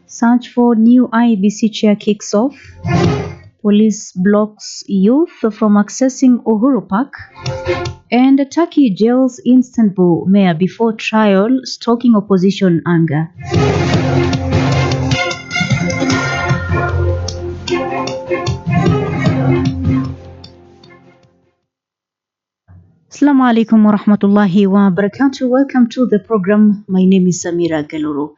Search for new IEBC chair kicks off. Police blocks youth from accessing Uhuru Park. And Turkey jails Istanbul mayor before trial, stoking opposition anger. Assalamu alaikum wa rahmatullahi wa barakatuh. Welcome to the program. My name is Samira Galoro.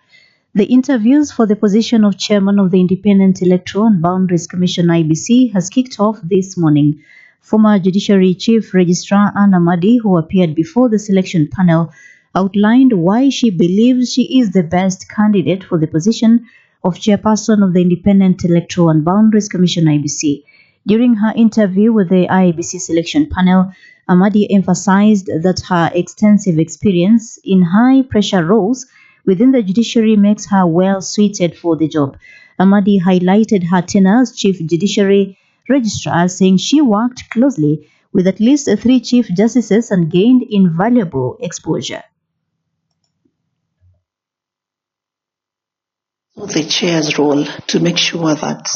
The interviews for the position of chairman of the Independent Electoral and Boundaries Commission IBC has kicked off this morning. Former Judiciary Chief Registrar Anna Madi, who appeared before the selection panel, outlined why she believes she is the best candidate for the position of chairperson of the Independent Electoral and Boundaries Commission IBC. During her interview with the IBC selection panel, Amadi emphasized that her extensive experience in high-pressure roles within the judiciary makes her well suited for the job. Amadi highlighted her tenure as Chief Judiciary Registrar, saying she worked closely with at least 3 Chief Justices and gained invaluable exposure. The chair's role to make sure that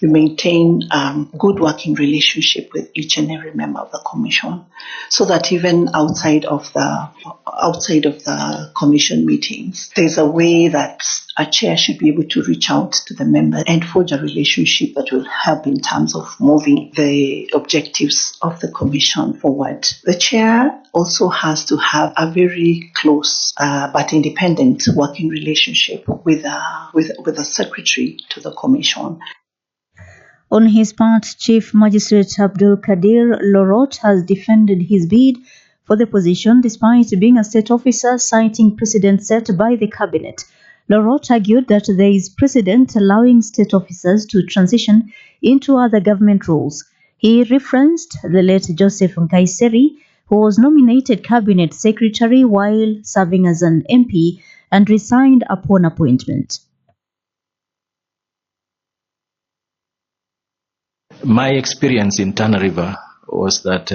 we maintain good working relationship with each and every member of the commission, so that even outside of the commission meetings, there's a way that a chair should be able to reach out to the member and forge a relationship that will help in terms of moving the objectives of the commission forward. The chair also has to have a very close but independent working relationship with the secretary to the commission. On his part, Chief Magistrate Abdul Kadir Lorot has defended his bid for the position despite being a state officer, citing precedent set by the cabinet. Lorot argued that there is precedent allowing state officers to transition into other government roles. He referenced the late Joseph Nkaiseri, who was nominated cabinet secretary while serving as an MP and resigned upon appointment. My experience in Tana River was that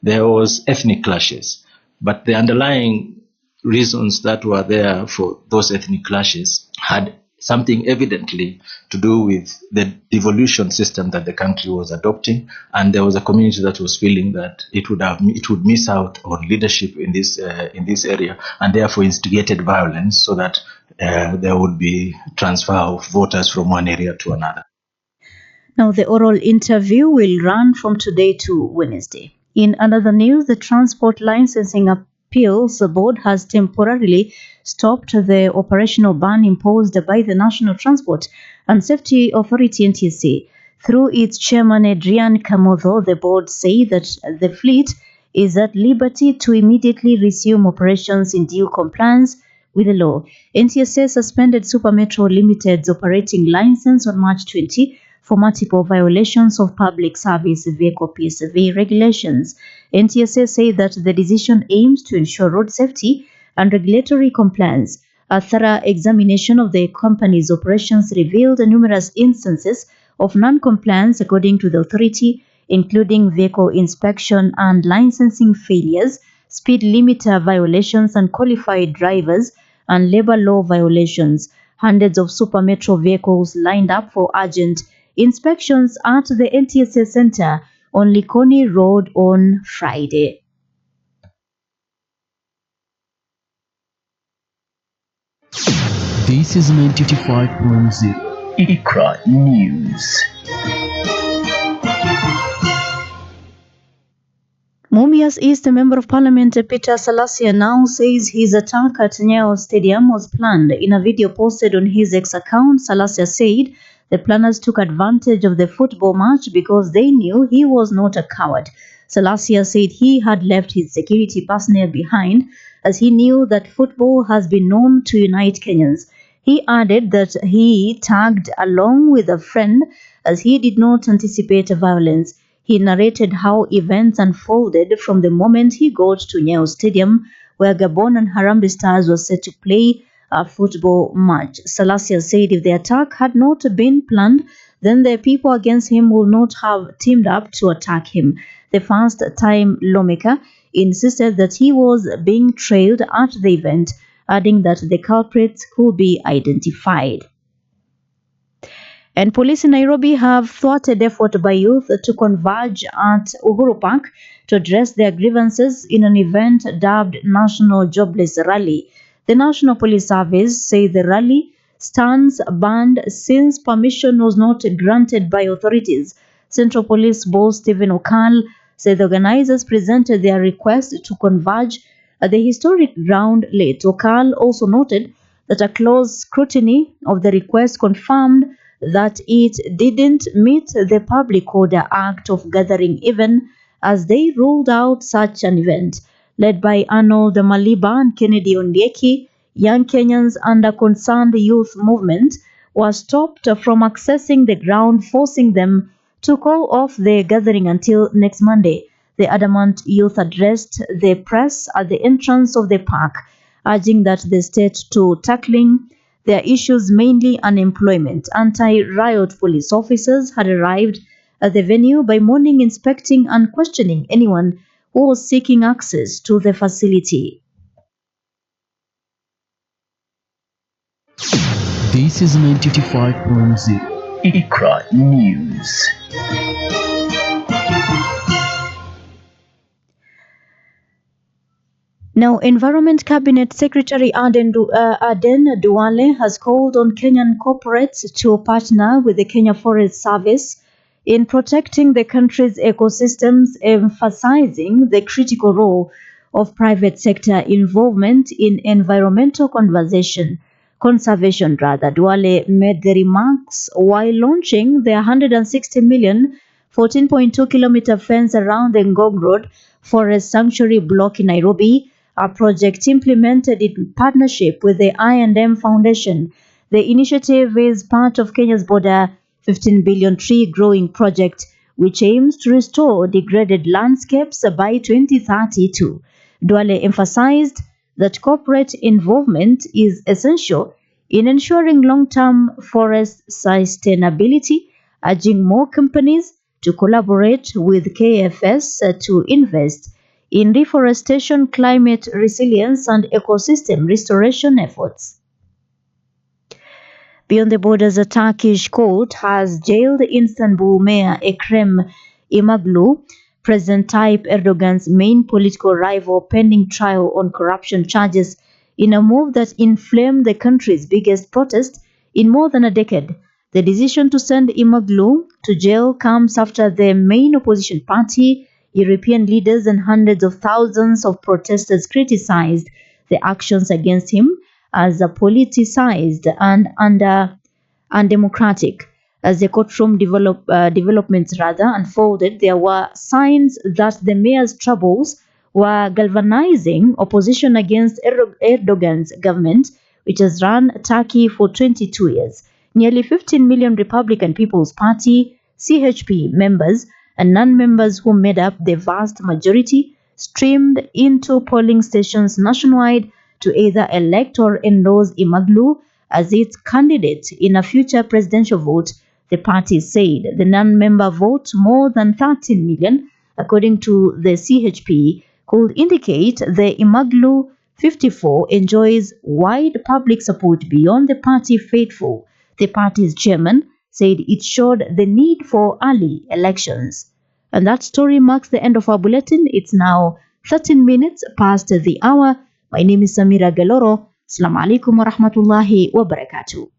there was ethnic clashes, but the underlying reasons that were there for those ethnic clashes had something evidently to do with the devolution system that the country was adopting, and there was a community that was feeling that it would miss out on leadership in this area, and therefore instigated violence so that there would be transfer of voters from one area to another. Now, the oral interview will run from today to Wednesday. In another news, the Transport Licensing Appeals Board has temporarily stopped the operational ban imposed by the National Transport and Safety Authority (NTSA). Through its chairman Adrian Kamotho, the board said that the fleet is at liberty to immediately resume operations in due compliance with the law. NTSA suspended Super Metro Limited's operating license on March 20 for multiple violations of public service vehicle PSV regulations. NTSA said that the decision aims to ensure road safety and regulatory compliance. A thorough examination of the company's operations revealed numerous instances of non-compliance according to the authority, including vehicle inspection and licensing failures, speed limiter violations, unqualified drivers, and labor law violations. Hundreds of Super Metro vehicles lined up for urgent inspections at the NTSA Center on Likoni Road on Friday. This is 95.0 Iqra News. Mumias East Member of Parliament Peter Salasya now says his attack at Nyayo Stadium was planned. In a video posted on his X account, Salasya said the planners took advantage of the football match because they knew he was not a coward. Salasya said he had left his security personnel behind as he knew that football has been known to unite Kenyans. He added that he tagged along with a friend as he did not anticipate violence. He narrated how events unfolded from the moment he got to Nyayo Stadium, where Gabon and Harambee Stars were set to play a football match. Salasya said if the attack had not been planned, then the people against him would not have teamed up to attack him. The first-time lawmaker insisted that he was being trailed at the event, adding that the culprits could be identified. And police in Nairobi have thwarted effort by youth to converge at Uhuru Park to address their grievances in an event dubbed National Jobless Rally. The National Police Service say the rally stands banned since permission was not granted by authorities. Central Police Boss Stephen Okal said the organizers presented their request to converge at the historic ground late. Okal also noted that a close scrutiny of the request confirmed that it didn't meet the Public Order Act of gathering even as they ruled out such an event. Led by Arnold Maliba and Kennedy Ondieki, young Kenyans under Concerned Youth Movement were stopped from accessing the ground, forcing them to call off the gathering until next Monday. The adamant youth addressed the press at the entrance of the park, urging that the state to tackling their issues, mainly unemployment. Anti-riot police officers had arrived at the venue by morning, inspecting and questioning anyone who was seeking access to the facility. This is 95.0 Iqra News. Now, Environment Cabinet Secretary Aden Duale has called on Kenyan corporates to partner with the Kenya Forest Service in protecting the country's ecosystems, emphasizing the critical role of private sector involvement in environmental conservation. Duale made the remarks while launching the 160 million 14.2-kilometer fence around the Ngong Road Forest Sanctuary block in Nairobi, a project implemented in partnership with the I&M Foundation. The initiative is part of Kenya's border 15 billion tree growing project, which aims to restore degraded landscapes by 2032. Duale emphasized that corporate involvement is essential in ensuring long-term forest sustainability, urging more companies to collaborate with KFS to invest in reforestation, climate resilience, and ecosystem restoration efforts. Beyond the borders, a Turkish court has jailed Istanbul Mayor Ekrem Imamoglu, President Tayyip Erdogan's main political rival, pending trial on corruption charges in a move that inflamed the country's biggest protest in more than a decade. The decision to send Imamoglu to jail comes after the main opposition party, European leaders, and hundreds of thousands of protesters criticized the actions against him as politicized and undemocratic. As the courtroom developments unfolded, there were signs that the mayor's troubles were galvanizing opposition against Erdogan's government, which has run Turkey for 22 years. Nearly 15 million Republican People's Party (CHP) members and non-members, who made up the vast majority, streamed into polling stations nationwide to either elect or endorse Imamoglu as its candidate in a future presidential vote. The party said the non-member vote, more than 13 million, according to the CHP, could indicate the Imamoglu 54 enjoys wide public support beyond the party faithful. The party's chairman said it showed the need for early elections. And that story marks the end of our bulletin. It's now 13 minutes past the hour. My name is Samira Galoro. Assalamu alaikum wa rahmatullahi wa barakatuh.